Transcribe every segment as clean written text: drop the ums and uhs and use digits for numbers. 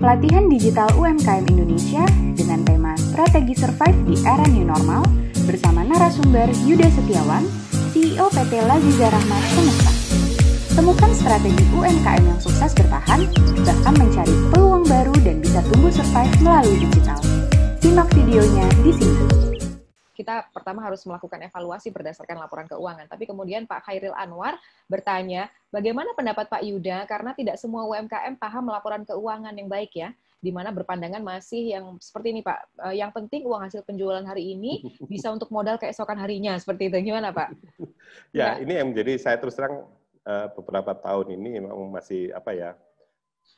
pelatihan digital UMKM Indonesia dengan tema Strategi Survive di Era New Normal bersama narasumber Yuda Setiawan, CEO PT Laziza Rahmat Semesta. Temukan strategi UMKM yang sukses bertahan, bahkan mencari peluang baru dan bisa tumbuh survive melalui digital. Simak videonya di sini. Kita pertama harus melakukan evaluasi berdasarkan laporan keuangan. Tapi kemudian Pak Khairil Anwar bertanya, bagaimana pendapat Pak Yuda? Karena tidak semua UMKM paham laporan keuangan yang baik ya, di mana berpandangan masih yang seperti ini Pak, yang penting uang hasil penjualan hari ini bisa untuk modal keesokan harinya, seperti itu. Gimana Pak? Ya, ini yang menjadi saya terus terang beberapa tahun ini memang masih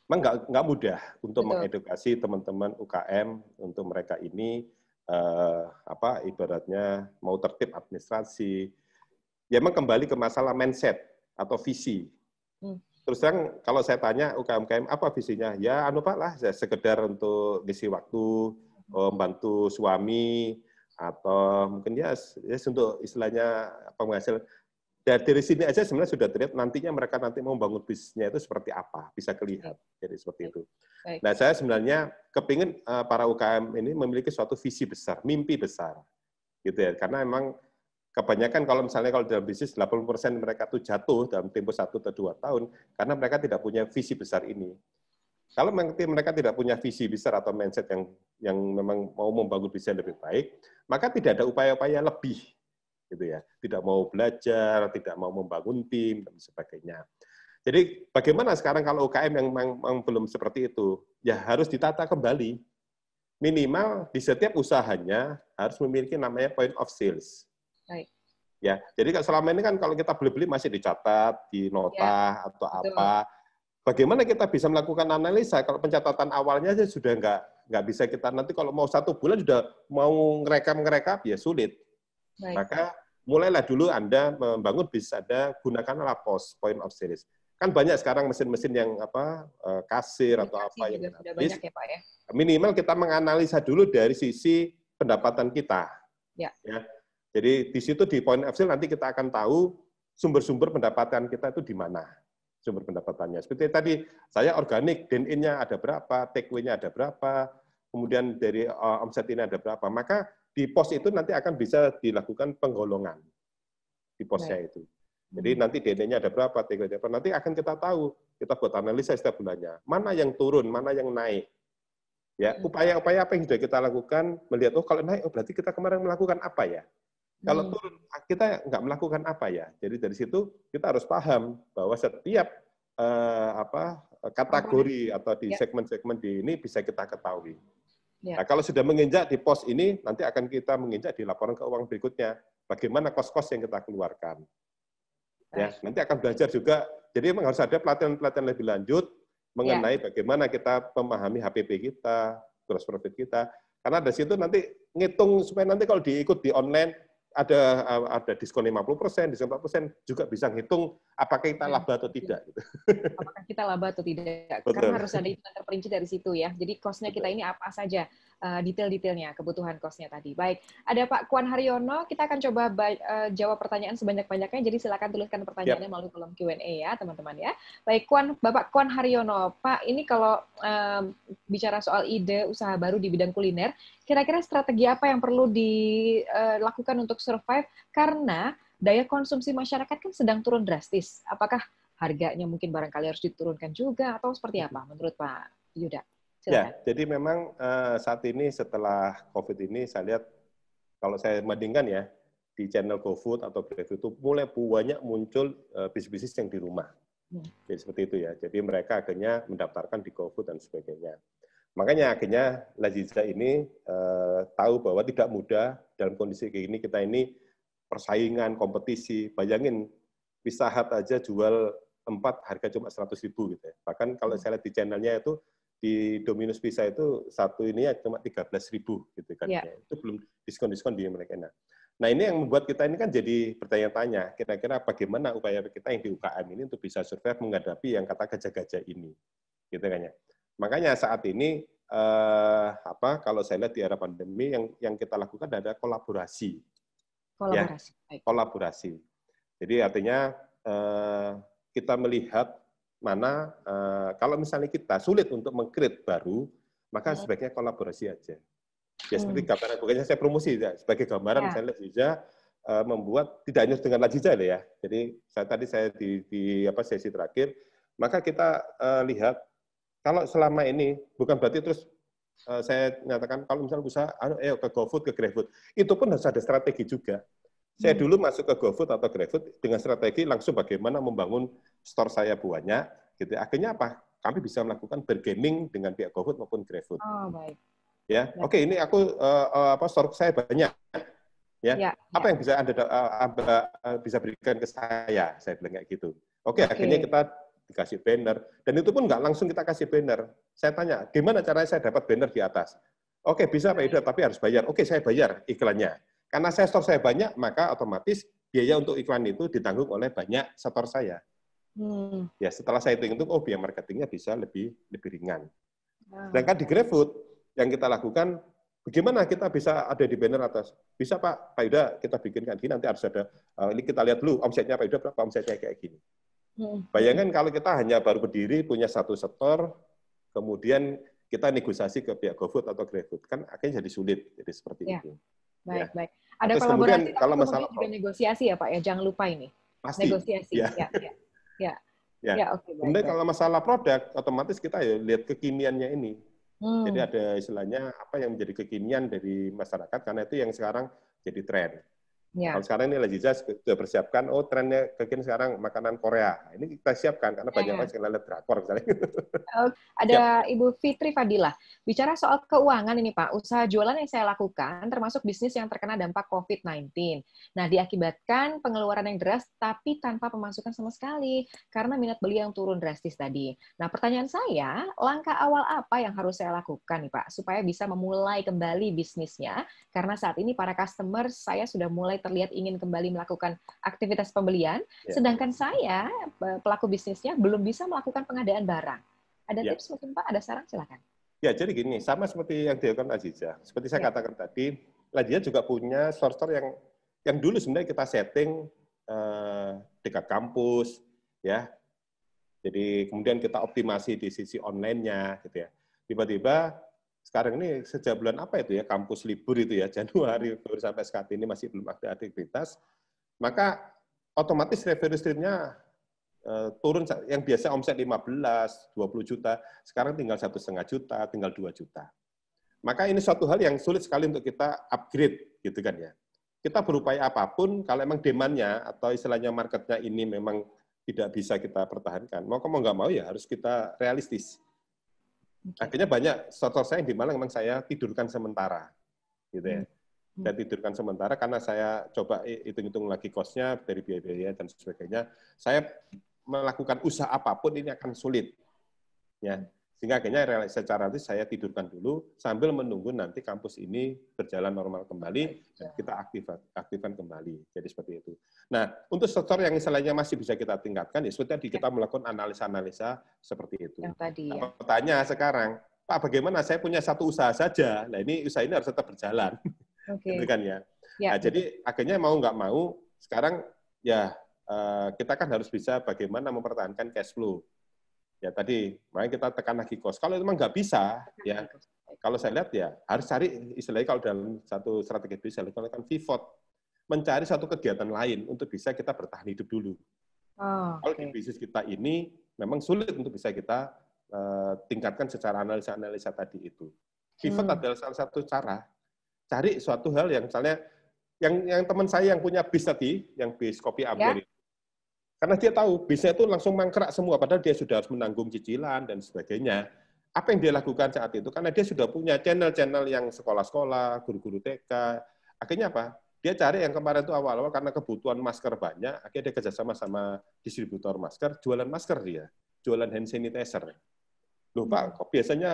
memang nggak mudah untuk mengedukasi teman-teman UKM untuk mereka ini ibaratnya mau tertib administrasi. Ya memang kembali ke masalah mindset atau visi. Terus terang kalau saya tanya UKM apa visinya? Ya Pak lah, sekedar untuk ngisi waktu, membantu suami atau mungkin ya untuk istilahnya penghasilan. Dari sini aja sebenarnya sudah terlihat nantinya mereka nanti mau membangun bisnisnya itu seperti apa, bisa kelihatan. Jadi seperti itu. Nah, saya sebenarnya kepingin para UKM ini memiliki suatu visi besar, mimpi besar. Gitu ya. Karena memang kebanyakan kalau dalam bisnis 80% mereka tuh jatuh dalam tempo 1 atau 2 tahun karena mereka tidak punya visi besar ini. Kalau mereka tidak punya visi besar atau mindset yang memang mau membangun bisnis yang lebih baik, maka tidak ada upaya-upaya lebih. Gitu ya, tidak mau belajar, tidak mau membangun tim, dan sebagainya. Jadi bagaimana sekarang kalau UKM yang memang belum seperti itu? Ya harus ditata kembali. Minimal di setiap usahanya harus memiliki namanya point of sales. Baik. Ya, jadi selama ini kan kalau kita beli-beli masih dicatat di nota atau apa. Bagaimana kita bisa melakukan analisa kalau pencatatan awalnya aja sudah nggak bisa kita nanti kalau mau 1 bulan sudah mau ngerekap ya sulit. Baik. Maka mulailah dulu Anda membangun bisnis Anda, gunakanlah POS, point of sales. Kan banyak sekarang mesin-mesin yang kasir atau apa yang sudah banyak ya Pak ya. Minimal kita menganalisa dulu dari sisi pendapatan kita. Ya. Jadi di situ di point of sale nanti kita akan tahu sumber-sumber pendapatan kita itu di mana. Sumber pendapatannya. Seperti tadi saya organik, DIN-nya ada berapa, take-away-nya ada berapa, kemudian dari omset ini ada berapa. Maka di pos itu nanti akan bisa dilakukan penggolongan di posnya itu. Jadi nanti DD-nya ada berapa, TG-nya berapa, nanti akan kita tahu, kita buat analisa setiap bulannya, mana yang turun, mana yang naik. Ya, upaya-upaya apa yang sudah kita lakukan, melihat, kalau naik, berarti kita kemarin melakukan apa ya? Kalau turun, kita nggak melakukan apa ya? Jadi dari situ kita harus paham bahwa setiap kategori atau di segmen-segmen di ini bisa kita ketahui. Nah, kalau sudah menginjak di pos ini, nanti akan kita menginjak di laporan keuangan berikutnya. Bagaimana kos-kos yang kita keluarkan. Ya, nanti akan belajar juga. Jadi memang harus ada pelatihan-pelatihan lebih lanjut mengenai bagaimana kita memahami HPP kita, gross profit kita. Karena dari situ nanti ngitung supaya nanti kalau diikut di online ada diskon 50%, diskon 40%, juga bisa ngitung apakah kita laba atau tidak. Apakah kita laba atau tidak. Betul. Karena harus ada hitungan terperinci dari situ ya. Jadi cost-nya kita ini apa saja, detail-detailnya, kebutuhan cost-nya tadi. Baik, ada Pak Kwan Haryono, kita akan coba jawab pertanyaan sebanyak-banyaknya, jadi silakan tuliskan pertanyaannya melalui kolom Q&A ya, teman-teman ya. Baik, Bapak Kwan Haryono, Pak, ini kalau bicara soal ide usaha baru di bidang kuliner, kira-kira strategi apa yang perlu dilakukan untuk survive karena daya konsumsi masyarakat kan sedang turun drastis. Apakah harganya mungkin barangkali harus diturunkan juga atau seperti apa menurut Pak Yuda? Silakan. Ya, jadi memang saat ini setelah COVID ini saya lihat kalau saya bandingkan ya di channel GoFood atau GrabFood itu mulai banyak muncul bisnis-bisnis yang di rumah. Jadi seperti itu ya. Jadi mereka akhirnya mendaftarkan di GoFood dan sebagainya. Makanya akhirnya Laziza ini tahu bahwa tidak mudah dalam kondisi kayak gini kita ini persaingan, kompetisi. Bayangin Pizza Hut aja jual 4 harga cuma 100.000 gitu ya. Bahkan kalau saya lihat di channelnya itu di Domino's Pizza itu satu ini ya cuma 13.000 gitu kan. Ya. Itu belum diskon-diskon di mereka. Nah ini yang membuat kita ini kan jadi bertanya-tanya, kira-kira bagaimana upaya kita yang di UKM ini untuk bisa survive menghadapi yang kata gajah-gajah ini. Gitu kan ya. Makanya saat ini kalau saya lihat di era pandemi yang kita lakukan adalah kolaborasi. Kolaborasi. Ya, kolaborasi. Jadi artinya kita melihat mana kalau misalnya kita sulit untuk meng-create baru, maka sebaiknya kolaborasi aja. Ya seperti gambaran, bukannya saya promosi ya, sebagai gambaran misalnya Laziza membuat tidak hanya dengan Laziza ya. Jadi tadi saya di sesi terakhir, maka kita lihat kalau selama ini bukan berarti terus saya nyatakan kalau misalnya usaha ke GoFood, ke GrabFood, itu pun harus ada strategi juga. Saya dulu masuk ke GoFood atau GrabFood dengan strategi langsung bagaimana membangun store saya banyak, gitu. Akhirnya apa? Kami bisa melakukan bargaining dengan pihak GoFood maupun GrabFood. Oh, baik. Ya, oke, ini aku store saya banyak, ya. Apa yang bisa Anda bisa berikan ke saya bilang kayak gitu. Oke, akhirnya kita dikasih banner, dan itu pun nggak langsung kita kasih banner. Saya tanya, gimana caranya saya dapat banner di atas? Oke, bisa Pak Ida, tapi harus bayar. Oke, saya bayar iklannya. Karena store saya banyak, maka otomatis biaya untuk iklan itu ditanggung oleh banyak store saya. Ya, setelah saya hitung-hitung, biaya marketingnya bisa lebih ringan. Sedangkan di GrabFood, yang kita lakukan, bagaimana kita bisa ada di banner atas? Bisa Pak Yuda, kita bikinkan gini, nanti harus ada, ini kita lihat dulu, omsetnya Pak Yuda berapa, omsetnya kayak gini. Bayangkan kalau kita hanya baru berdiri, punya satu store, kemudian kita negosiasi ke pihak GoFood atau GrabFood, kan akhirnya jadi sulit, jadi seperti itu. Baik, baik. Ada kolaborasi, kalau masalah juga negosiasi ya Pak, ya, jangan lupa ini. Pasti. Negosiasi, ya. Oke, kemudian kalau masalah produk, otomatis kita ya lihat kekiniannya ini. Jadi ada istilahnya apa yang menjadi kekinian dari masyarakat, karena itu yang sekarang jadi tren. Kalau sekarang ini Laziza sudah persiapkan, trennya kekinian sekarang makanan Korea. Ini kita siapkan, karena banyak orang yang lihat drakor misalnya. Ada Ibu Fitri Fadilah. Bicara soal keuangan ini Pak, usaha jualan yang saya lakukan termasuk bisnis yang terkena dampak COVID-19. Nah, diakibatkan pengeluaran yang deras tapi tanpa pemasukan sama sekali karena minat beli yang turun drastis tadi. Nah, pertanyaan saya, langkah awal apa yang harus saya lakukan nih Pak supaya bisa memulai kembali bisnisnya? Karena saat ini para customer saya sudah mulai terlihat ingin kembali melakukan aktivitas pembelian, sedangkan saya, pelaku bisnisnya, belum bisa melakukan pengadaan barang. Ada tips mungkin Pak? Ada saran? Silakan. Ya, jadi gini, sama seperti yang dilakukan Laziza. Seperti saya katakan tadi, Laziza juga punya store-store yang dulu sebenarnya kita setting dekat kampus, ya. Jadi kemudian kita optimasi di sisi online-nya, gitu ya. Tiba-tiba sekarang ini sejak bulan apa itu ya, kampus libur itu ya, Januari sampai saat ini masih belum ada aktivitas, maka otomatis revenue stream-nya turun, yang biasa omset 15, 20 juta, sekarang tinggal 1,5 juta, tinggal 2 juta. Maka ini suatu hal yang sulit sekali untuk kita upgrade, gitu kan ya. Kita berupaya apapun, kalau memang demand-nya atau istilahnya market-nya ini memang tidak bisa kita pertahankan, mau nggak mau ya harus kita realistis. Akhirnya banyak store saya yang di Malang memang saya tidurkan sementara, gitu ya. Saya tidurkan sementara karena saya coba hitung-hitung lagi cost-nya dari biaya-biaya dan sebagainya. Saya melakukan usaha apapun ini akan sulit, ya. Sehingga akhirnya secara nanti saya tidurkan dulu sambil menunggu nanti kampus ini berjalan normal kembali dan kita aktifkan kembali. Jadi seperti itu. Nah, untuk store yang istilahnya masih bisa kita tingkatkan, ya sudah kita melakukan analisa-analisa seperti itu. Yang tadi, ya. Pertanyaan sekarang, Pak, bagaimana saya punya satu usaha saja? Nah, ini usaha ini harus tetap berjalan. Gitu kan ya. Nah, jadi akhirnya mau nggak mau sekarang ya kita kan harus bisa bagaimana mempertahankan cash flow. Ya tadi, makanya kita tekan lagi cost. Kalau memang nggak bisa, ya kalau saya lihat ya harus cari, istilahnya kalau dalam satu strategi bisnis, lakukan pivot, mencari satu kegiatan lain untuk bisa kita bertahan hidup dulu. Kalau di bisnis kita ini memang sulit untuk bisa kita tingkatkan secara analisa-analisa tadi itu. Pivot adalah salah satu cara. Cari suatu hal yang misalnya, yang teman saya yang punya bis tadi, yang bis kopi Amber, karena dia tahu bisnya itu langsung mangkrak semua, padahal dia sudah harus menanggung cicilan dan sebagainya. Apa yang dia lakukan saat itu? Karena dia sudah punya channel-channel yang sekolah-sekolah, guru-guru TK. Akhirnya apa? Dia cari yang kemarin itu awal-awal karena kebutuhan masker banyak, akhirnya dia kerjasama sama distributor masker, jualan masker dia, jualan hand sanitizer. Loh Pak, kok biasanya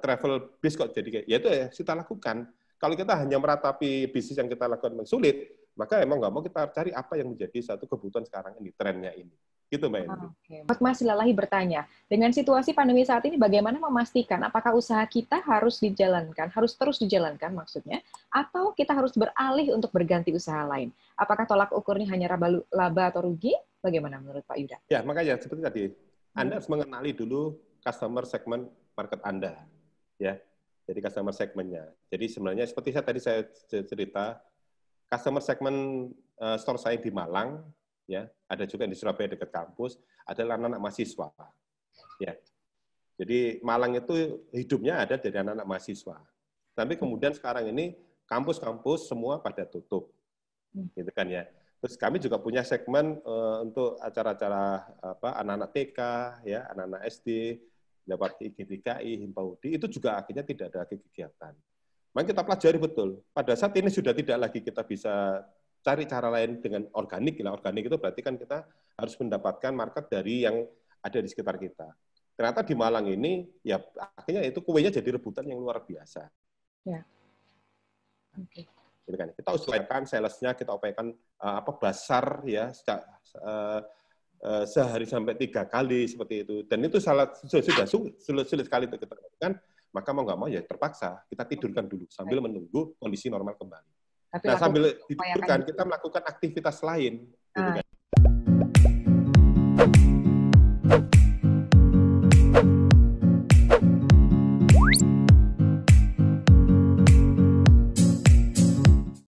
travel bis kok jadi kayak, ya itu ya kita lakukan. Kalau kita hanya meratapi bisnis yang kita lakukan sulit, maka emang nggak mau kita cari apa yang menjadi satu kebutuhan sekarang ini, trennya ini. Gitu Mbak Eni. Mas Lalahi bertanya, dengan situasi pandemi saat ini bagaimana memastikan apakah usaha kita harus dijalankan, harus terus dijalankan maksudnya, atau kita harus beralih untuk berganti usaha lain? Apakah tolak ukurnya hanya laba atau rugi, Bagaimana menurut Pak Yuda? Ya, makanya seperti tadi, Anda harus mengenali dulu customer segment market Anda, ya. Jadi customer segmennya. Jadi sebenarnya seperti saya cerita, customer segment store saya di Malang, ya, ada juga di Surabaya dekat kampus, adalah anak-anak mahasiswa, ya. Jadi Malang itu hidupnya ada dari anak-anak mahasiswa. Tapi kemudian sekarang ini kampus-kampus semua pada tutup, gitu kan ya. Terus kami juga punya segmen untuk acara-acara anak-anak TK, ya, anak-anak SD, dapat IGTKI, Himpaudi, itu juga akhirnya tidak ada lagi kegiatan. Maka kita pelajari betul. Pada saat ini sudah tidak lagi kita bisa cari cara lain dengan organik. Organik itu berarti kan kita harus mendapatkan market dari yang ada di sekitar kita. Ternyata di Malang ini, ya akhirnya itu kuenya jadi rebutan yang luar biasa. Ya. Oke. Gitu kan. Kita usahakan salesnya, kita upayakan basar ya sehari sampai 3 kali seperti itu. Dan itu sudah sulit sekali untuk kita lakukan. Maka mau nggak mau ya terpaksa kita tidurkan dulu sambil menunggu kondisi normal kembali. Tapi nah sambil tidurkan kita melakukan aktivitas lain. Gitu kan.